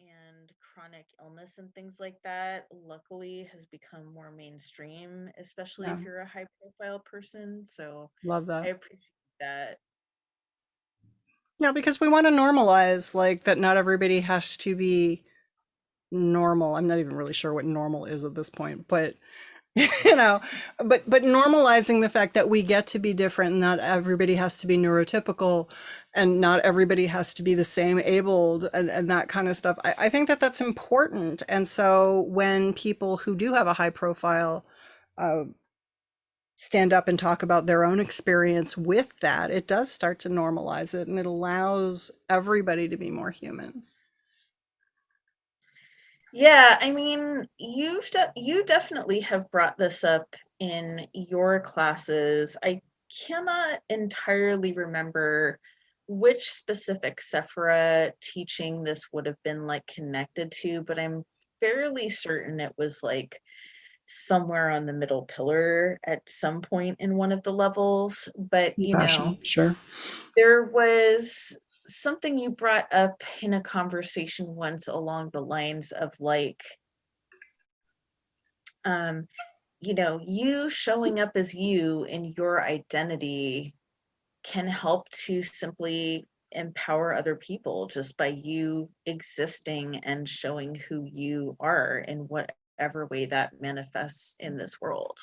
and chronic illness and things like that, luckily, has become more mainstream, especially Yeah, if you're a high profile person. So love I that. appreciate that. Yeah, because we want to normalize like that not everybody has to be normal. I'm not even really sure what normal is at this point, but you know, but normalizing the fact that we get to be different and not everybody has to be neurotypical and not everybody has to be the same abled and that kind of stuff. I think that that's important. And so when people who do have a high profile uh, stand up and talk about their own experience with that, it does start to normalize it and it allows everybody to be more human. Yeah, I mean, you definitely have brought this up in your classes. I cannot entirely remember which specific Sephira teaching this would have been like connected to, but I'm fairly certain it was like somewhere on the middle pillar at some point in one of the levels. But Compassion, sure. there was something you brought up in a conversation once along the lines of like, um, you showing up as you in your identity can help to simply empower other people just by you existing and showing who you are in whatever way that manifests in this world.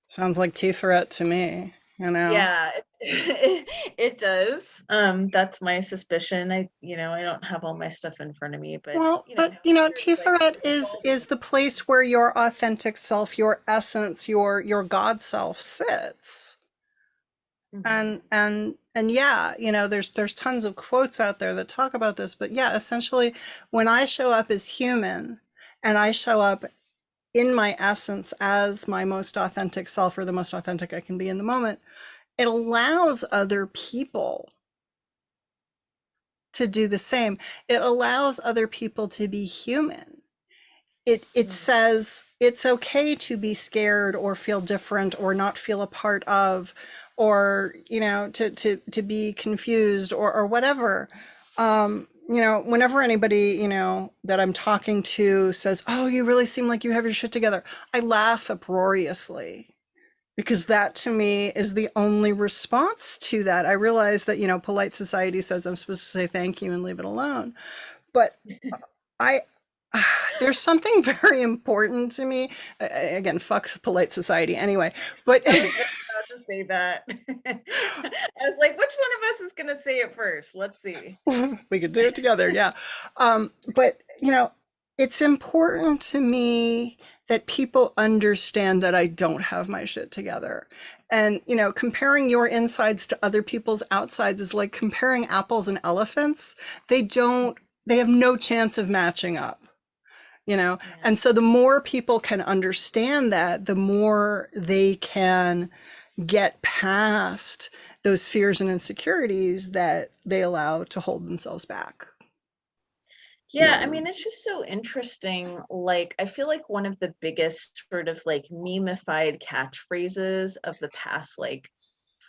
Sounds like Tiferet to me, you know. Yeah, it does. That's my suspicion. I don't have all my stuff in front of me, but Well, but there's like Tiferet is evolving. the place where your authentic self, your essence, your God self sits. Mhm. And yeah, there's tons of quotes out there that talk about this, but yeah, essentially when I show up as human and I show up in my essence as my most authentic self or the most authentic I can be in the moment, it allows other people to do the same. It allows other people to be human. It Mhm. says it's okay to be scared or feel different or not feel a part of or to be confused or whatever. Whenever anybody that I'm talking to says, oh, you really seem like you have your shit together, I laugh uproariously because that to me is the only response to that. I realize that polite society says I'm supposed to say thank you and leave it alone, but I there's something very important to me. Again, fuck polite society anyway. But I was just about to say that. I was like, which one of us is gonna say it first? Let's see. we could do it together, yeah. But it's important to me that people understand that I don't have my shit together. And comparing your insides to other people's outsides is like comparing apples and elephants. They have no chance of matching up. Yeah. And so the more people can understand that, the more they can get past those fears and insecurities that they allow to hold themselves back. Yeah, I mean, it's just so interesting. Like, I feel like one of the biggest sort of like memeified catchphrases of the past like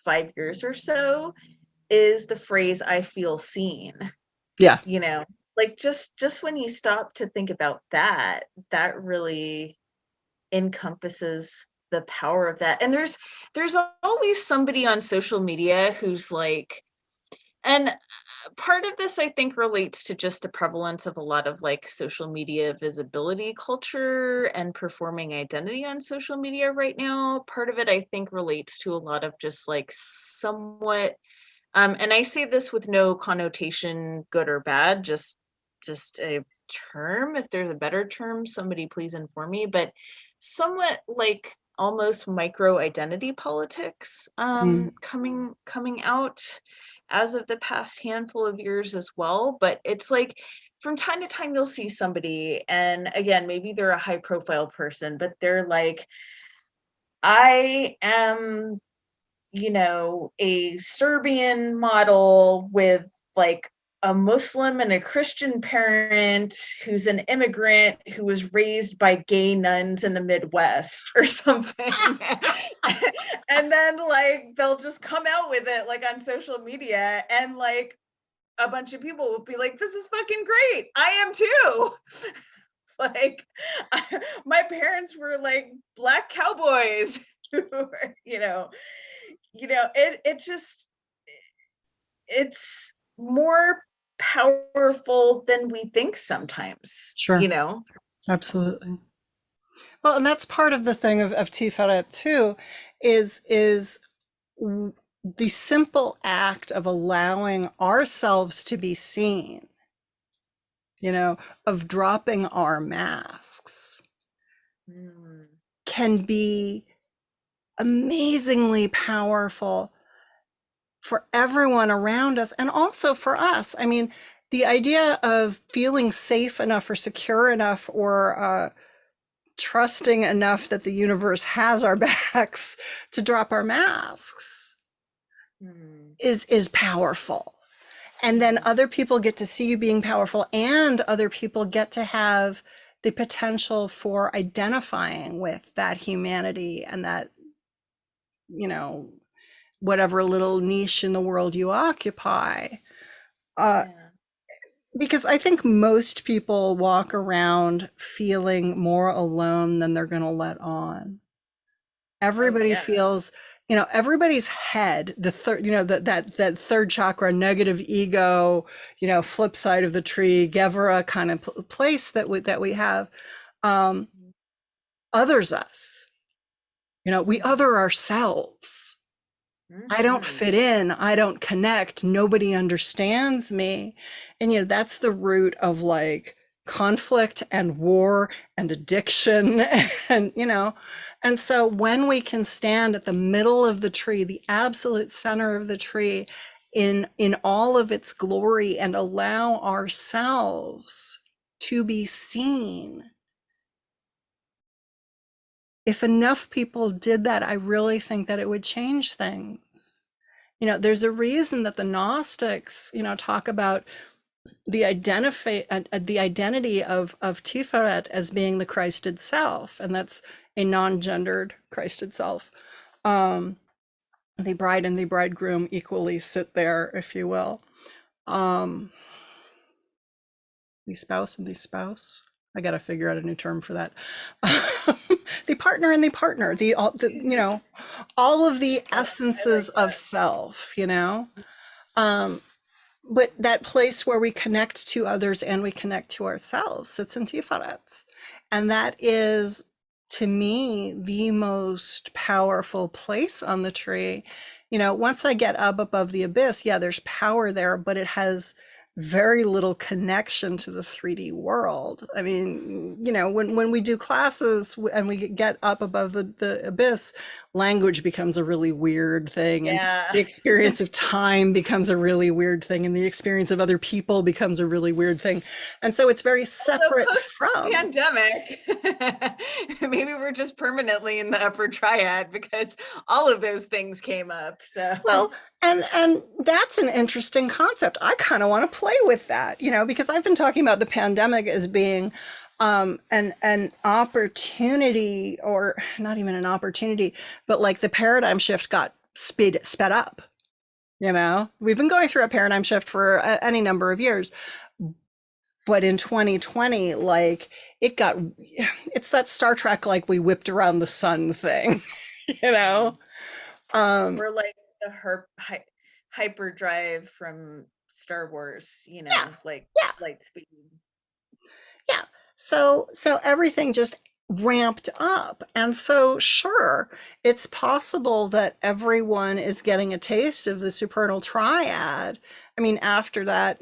5 years or so is the phrase "I feel seen." Yeah. You know, like just when you stop to think about that, that really encompasses the power of that. And there's always somebody on social media who's like, and part of this I think relates to just the prevalence of a lot of like social media visibility culture and performing identity on social media right now. Part of it I think relates to a lot of just like somewhat and I say this with no connotation good or bad, just a term. If there's a better term, somebody please inform me, but somewhat like almost micro identity politics Mm. coming out as of the past handful of years as well. But it's like from time to time you'll see somebody, and again, maybe they're a high profile person, but they're like, I am a Serbian model with like a Muslim and a Christian parent who's an immigrant who was raised by gay nuns in the Midwest or something. And then like they'll just come out with it like on social media and like a bunch of people will be like, this is fucking great. I am too. Like, my parents were like black cowboys who were, it just, it's more powerful than we think sometimes, Sure, absolutely. Well, and that's part of the thing of Tiphareth too, is the simple act of allowing ourselves to be seen, of dropping our masks, Mm. can be amazingly powerful for everyone around us and also for us. I mean, the idea of feeling safe enough or secure enough or trusting enough that the universe has our backs to drop our masks Mm. is powerful. And then other people get to see you being powerful, and other people get to have the potential for identifying with that humanity and that, whatever little niche in the world you occupy. Uh, Yeah. because I think most people walk around feeling more alone than they're going to let on. Oh Everybody yeah. feels, everybody's head, the third, that third chakra, negative ego, flip side of the tree, Gevra kind of place that we have, um, others us. We other ourselves. I don't Mm-hmm. fit in. I don't connect. Nobody understands me. And, that's the root of like conflict and war and addiction. And, and so when we can stand at the middle of the tree, the absolute center of the tree, in all of its glory, and allow ourselves to be seen, if enough people did that, I really think that it would change things. There's a reason that the Gnostics, talk about the identity of Tiferet as being the Christed self, and that's a non-gendered Christed self. The bride and the bridegroom equally sit there, if you will. Um, the spouse and the spouse. I got to figure out a new term for that. The partner and the partner. All of the I like essences of that. self. Um, but that place where we connect to others and we connect to ourselves sits in Tiferet. And that is, to me, the most powerful place on the tree. Once I get up above the abyss, yeah, there's power there, but it has very little connection to the 3D world. I mean, when we do classes and we get up above the abyss, language becomes a really weird thing, and Yeah. the experience of time becomes a really weird thing, and the experience of other people becomes a really weird thing. And so it's very Also, separate from. post-pandemic, maybe we're just permanently in the upper triad because all of those things came up. So Well, and that's an interesting concept. I kind of want to play with that, because I've been talking about the pandemic as being an opportunity, or not even an opportunity, but like the paradigm shift got sped up. We've been going through a paradigm shift for any number of years, but in 2020, like it's that Star Trek, like we whipped around the sun thing, you know. Um, we're like the hyperdrive from Star Wars, yeah, like yeah. light speed. Yeah. So everything just ramped up. And so sure, it's possible that everyone is getting a taste of the supernal triad. I mean, after that,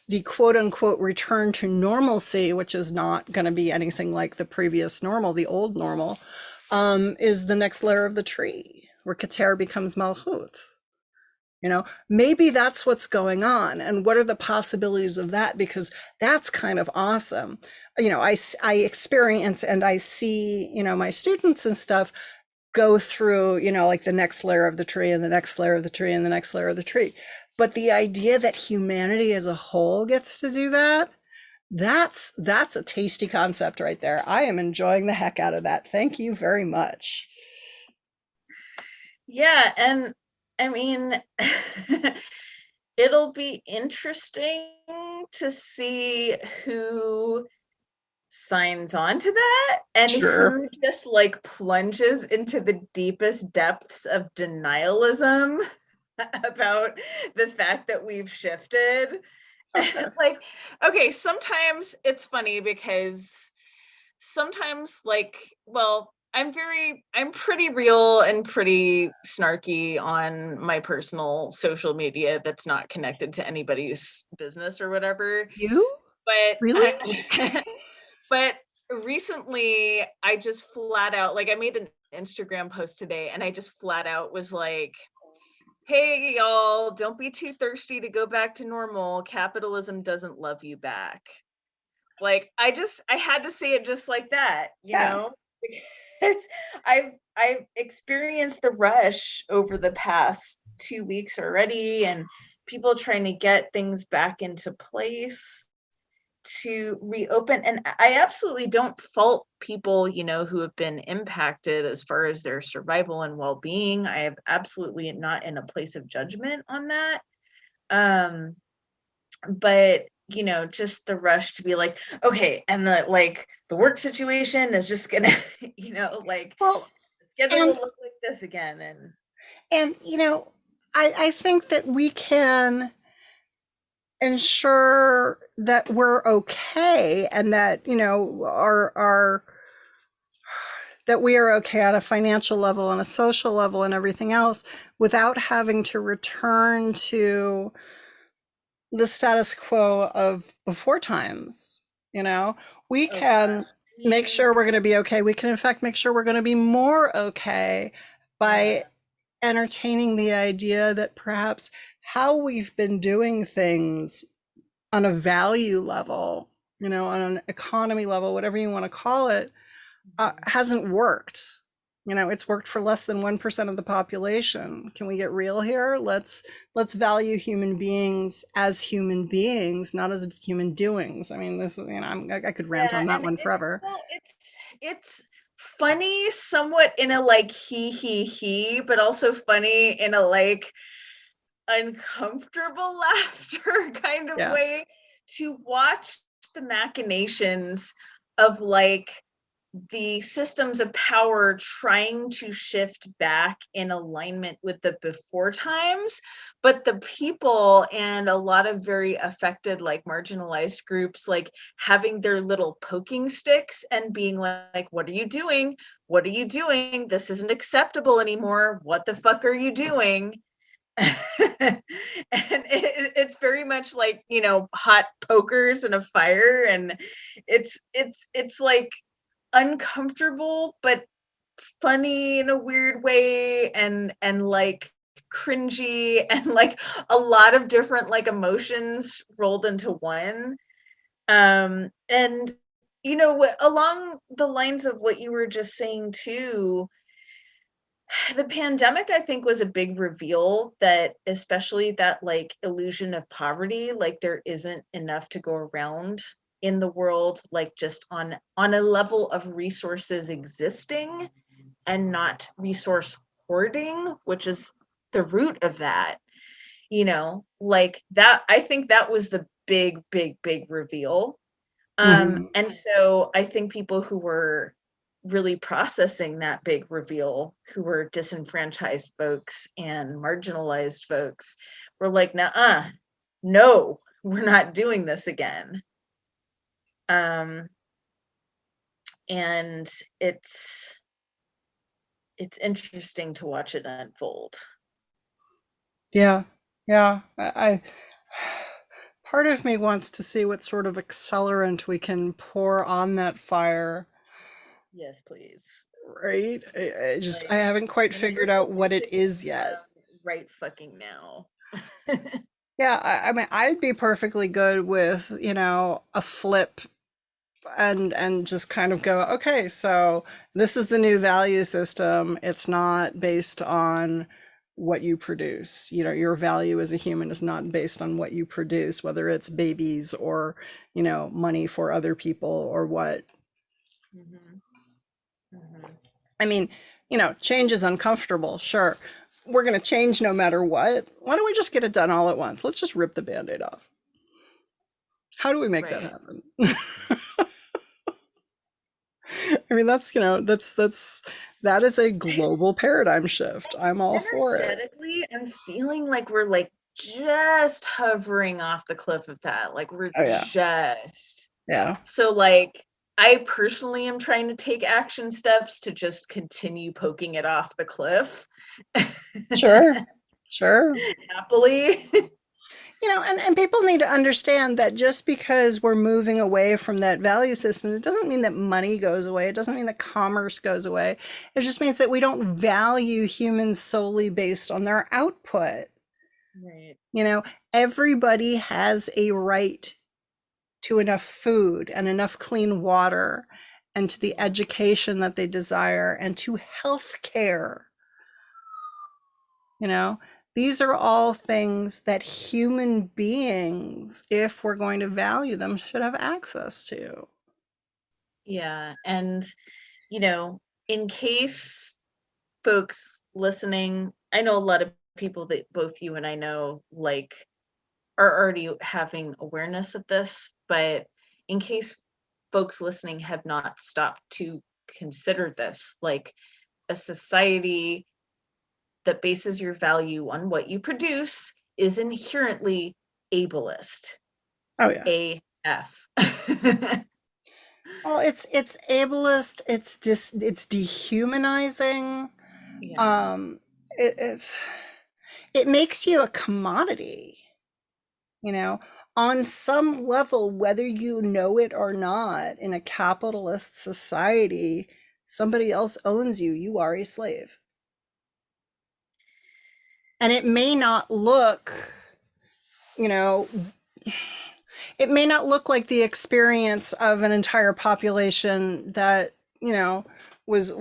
the quote unquote return to normalcy, which is not going to be anything like the previous normal, the old normal, is the next layer of the tree, where Keter becomes Malchut. Maybe that's what's going on, and what are the possibilities of that, because that's kind of awesome. I experience and I see, my students and stuff go through, like the next layer of the tree and the next layer of the tree and the next layer of the tree. But the idea that humanity as a whole gets to do that, that's a tasty concept right there. I am enjoying the heck out of that. Thank you very much. Yeah, and I mean it'll be interesting to see who signs on to that and Sure. who just like plunges into the deepest depths of denialism about the fact that we've shifted. Oh, sure. Like, okay, sometimes it's funny because sometimes, like, well, I'm pretty real and pretty snarky on my personal social media that's not connected to anybody's business or whatever. You? But Really? but recently I just flat out, like, I made an Instagram post today and I just flat out was like, hey y'all, don't be too thirsty to go back to normal. Capitalism doesn't love you back. Like, I had to say it just like that, you Yeah. know? Because I've experienced the rush over the past 2 weeks already, and people trying to get things back into place to reopen, and I absolutely don't fault people, who have been impacted as far as their survival and well-being. I am absolutely not in a place of judgment on that. Um, but just the rush to be like, okay, and the work situation is just gonna like Well, the schedule will and look like this again. and I think that we can ensure that we're okay, and that our that we are okay on a financial level and a social level and everything else, without having to return to the status quo of before times. We Oh gosh, can I make mean, sure we're going to be okay. We can, in fact, make sure we're going to be more okay yeah. by entertaining the idea that perhaps how we've been doing things on a value level, on an economy level, whatever you want to call it, Mhm. hasn't worked. It's worked for less than 1% of the population. Can we get real here? Let's value human beings as human beings, not as human doings. I mean, this is, I could rant Yeah, on that and one forever. it's funny somewhat in a like he, but also funny in a like uncomfortable laughter kind of Yeah. way to watch the machinations of like the systems of power trying to shift back in alignment with the before times, but the people and a lot of very affected, like marginalized groups, like having their little poking sticks and being like, what are you doing? What are you doing? This isn't acceptable anymore. What the fuck are you doing? And it's very much like hot pokers in a fire, and it's like uncomfortable but funny in a weird way, and like cringy, and like a lot of different like emotions rolled into one. And along the lines of what you were just saying too, the pandemic, I think, was a big reveal that, especially that like illusion of poverty, like there isn't enough to go around in the world, like just on a level of resources existing and not resource hoarding, which is the root of that. Like that, I think that was the big reveal. Mhm. And so I think people who were really processing that big reveal, who were disenfranchised folks and marginalized folks, were like, nah, no, we're not doing this again. Um, and it's interesting to watch it unfold. Yeah. Yeah. Part of me wants to see what sort of accelerant we can pour on that fire. Yes, please. Right? I Like, haven't quite we need figured to out put what it music in is the yet. right fucking now. Yeah, I mean, I'd be perfectly good with, a flip, and just kind of go, okay, so this is the new value system. It's not based on what you produce. Your value as a human is not based on what you produce, whether it's babies or, money for other people or what. Mhm, mhm. I mean, change is uncomfortable, sure. we're going to change no matter what. Why don't we just get it done all at once? Let's just rip the band-aid off. How do we make that Right. happen? I mean, that's, that is a global paradigm shift. I'm all for it. Energetically, I'm feeling like we're like just hovering off the cliff of that. Like we're Oh yeah. just. Yeah. So like I personally am trying to take action steps to just continue poking it off the cliff. Sure. Sure. Happily. And people need to understand that just because we're moving away from that value system, it doesn't mean that money goes away. It doesn't mean that commerce goes away. It just means that we don't value humans solely based on their output. Right. Everybody has a right to enough food and enough clean water and to the education that they desire and to health care. These are all things that human beings, if we're going to value them, should have access to. Yeah. And, in case folks listening, I know a lot of people that both you and I know like are already having awareness of this, but in case folks listening have not stopped to consider this, like a society that bases your value on what you produce is inherently ableist. Oh yeah. AF. Well, it's ableist. It's dehumanizing. Yeah. Um, it makes you a commodity. You know, on some level, whether you know it or not, in a capitalist society, somebody else owns you. You are a slave. And it may not look, you know, it may not look like the experience of an entire population that, was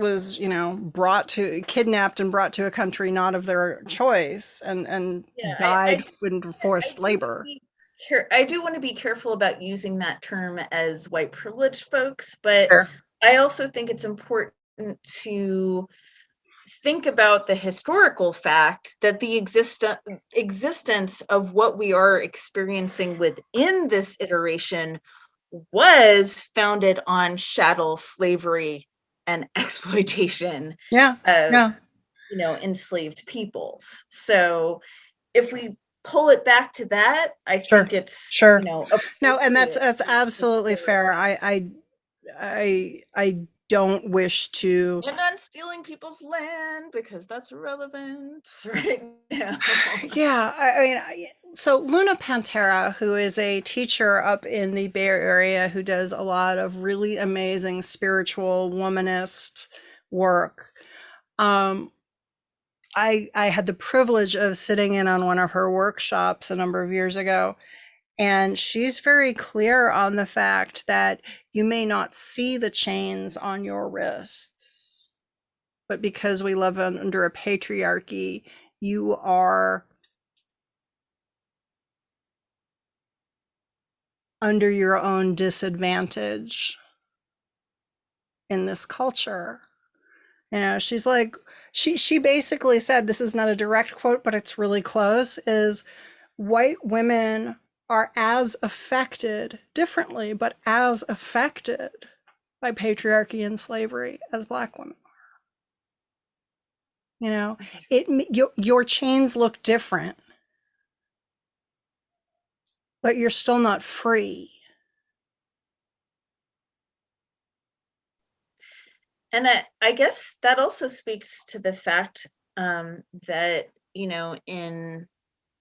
brought to kidnapped and brought to a country not of their choice and Yeah, died in I forced do want to labor. be I do want to be careful about using that term as white privileged folks, but Sure. I also think it's important to think about the historical fact that the existence of what we are experiencing within this iteration was founded on chattel slavery and exploitation Yeah. of Yeah. enslaved peoples. So if we pull it back to that, I Sure. think it's Sure. No, and appropriate that's to absolutely consider fair. I don't wish to. and on stealing people's land because that's relevant right now. Yeah, I mean, so Luna Pantera, who is a teacher up in the Bay Area who does a lot of really amazing spiritual womanist work. Um, I had the privilege of sitting in on one of her workshops a number of years ago, and she's very clear on the fact that you may not see the chains on your wrists, but because we live under a patriarchy, you are under your own disadvantage in this culture. She's like, she basically said, this is not a direct quote, but it's really close, is white women are as affected differently, but as affected by patriarchy and slavery as black women are. Your chains look different, but you're still not free. And I guess that also speaks to the fact that in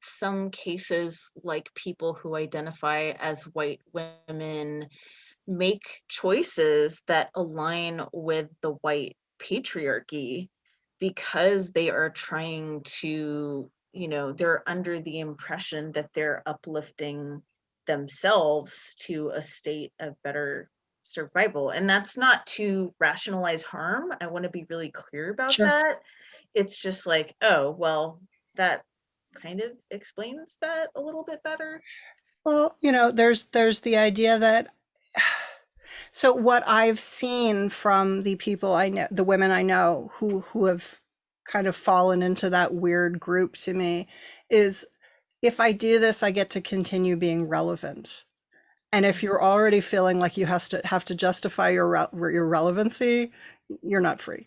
some cases, like people who identify as white women make choices that align with the white patriarchy because they are trying to, they're under the impression that they're uplifting themselves to a state of better survival. And that's not to rationalize harm. I want to be really clear about Sure. that. It's just like, oh, well, that kind of explains that a little bit better. Well, there's the idea that, so what I've seen from the people I know, the women I know who have kind of fallen into that weird group to me is if I do this, I get to continue being relevant. And if you're already feeling like you have to justify your relevancy, you're not free.